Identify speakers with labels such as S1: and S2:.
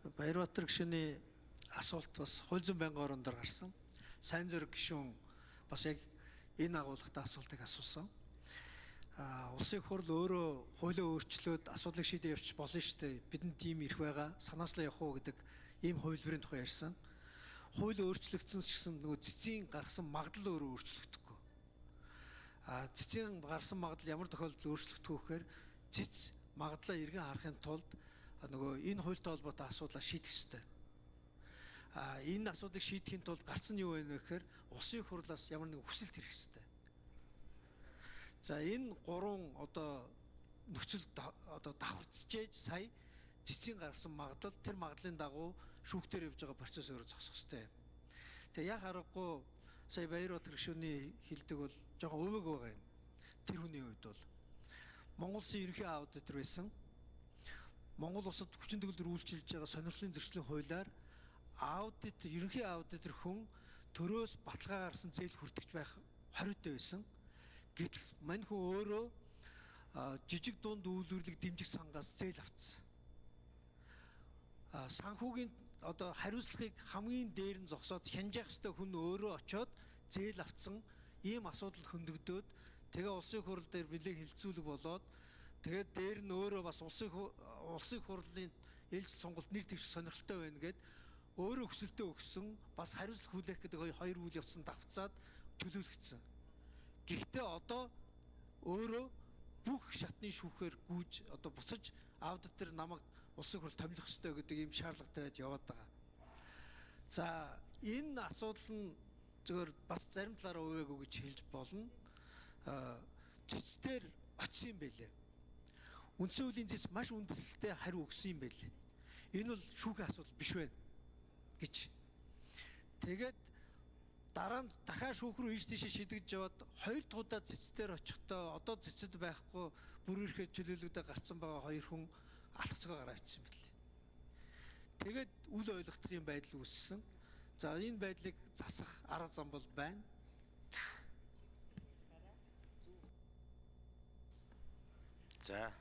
S1: Баярбаатар гишүүний асуулт бас хууль зүйн байнгын орон дээр гарсан. Сайн зориг гишүүн бас яг энэ агуулгатай асуултыг асуусан. Улсын хурл өөрөө хуулиа өөрчлөөд асуудлыг шийдэж явчих болно шүү дээ. Бидэнд ийм ирэх байгаа. Санаачлаа явах уу гэдэг ийм хувилбарын тухай ярьсан. Хууль өөрчлөгдсөн ч гэсэн нөгөө цэцгийн гаргасан магадлал өөрөө өөрчлөгдөхгүй. Цэцгийн гаргасан магадлал ямар тохиолдолд өөрчлөгдөх вэ гэхээр цэц магадлалаа эргэн харахын тулд нөгөө энэ хуультай холбоотой асуудлаа шийдэх ёстой. Энэ асуудлыг шийдэхин тулд гарц нь юу вэ гэхээр улсын хурлаас ямар нэгэн хүсэлт ирэх ёстой. За энэ гурван нөхцөл давхарцжээж сая цэцгийн гаргасан магадлал тэр магадлалын дагуу шүүхтэр явж байгаа процессор зогсох ёстой. Тэгээ яг аргагүй сая Баярбаатар гишүүний хэлдэг бол жоохон увэг байгаа юм. Тэр хүний хувьд бол Монгол Улсын ерөнхий аудитор байсан. Монгол улсад хүчин төгөлдөр үйлчилж байгаа сонирхлын зөрчлийн хуулиар ерөнхий аудитор хүн төрөөс баталгаа гаргасан зээл хүртэж байх хориотой байсан. Гэтэл мань хүн өөрөө жижиг дунд үйлдвэрлэх дэмжих сангаас зээл авцсан. Санхүүгийн хариуцлагыг хамгийн дээр нь зогсоод хянжаах ёстой хүн өөрөө очиод зээл авцсан ийм асуудал хөндөгдөөд тэгээ улсын хурал дээр нэлээд хилцүүлэг болоод тэгээд дээр нь өөрөө бас улсын хурлын ээлж сонголт нэр дэвших сонирхолтой байна гэд өөрөө хүсэлтээ өгсөн бас хариуцлага хүлээх гэдэг хоёр үйл явцсан давцаад чөлөөлөгдсөн. Гэхдээ одоо өөрөө бүх шатны шүүхээр гүйж буцаж аудитор намайг улсын хурал томилох ёстой гэдэг ийм шаардлагатай байд яваад байгаа. За энэ асуудал нь зөвхөн бас зарим талаараа увээгүй гэж хэлж болно. Цэцтэр очисон юм байлээ. Үндсэн хуулийн зэц маш үндэслэлтэй хариу өгсөн юм байлээ. Энэ бол шүүхийн асуудал биш байна гэж. Тэгээд дараа нь дахиад шүүх рүү ийш тийшээ шидэгж яваад хоёр дахь удаа цэцтэр очихдоо одоо цэцэд байхгүй бүр ирэхэд чөлөөлөгдөө гарцсан байгаа хоёр хүн алах цогоо гараа авчихсан байлээ. Тэгээд үл ойлгохдох юм байдал үүссэн. За энэ байдлыг засах арга зам бол байна.
S2: За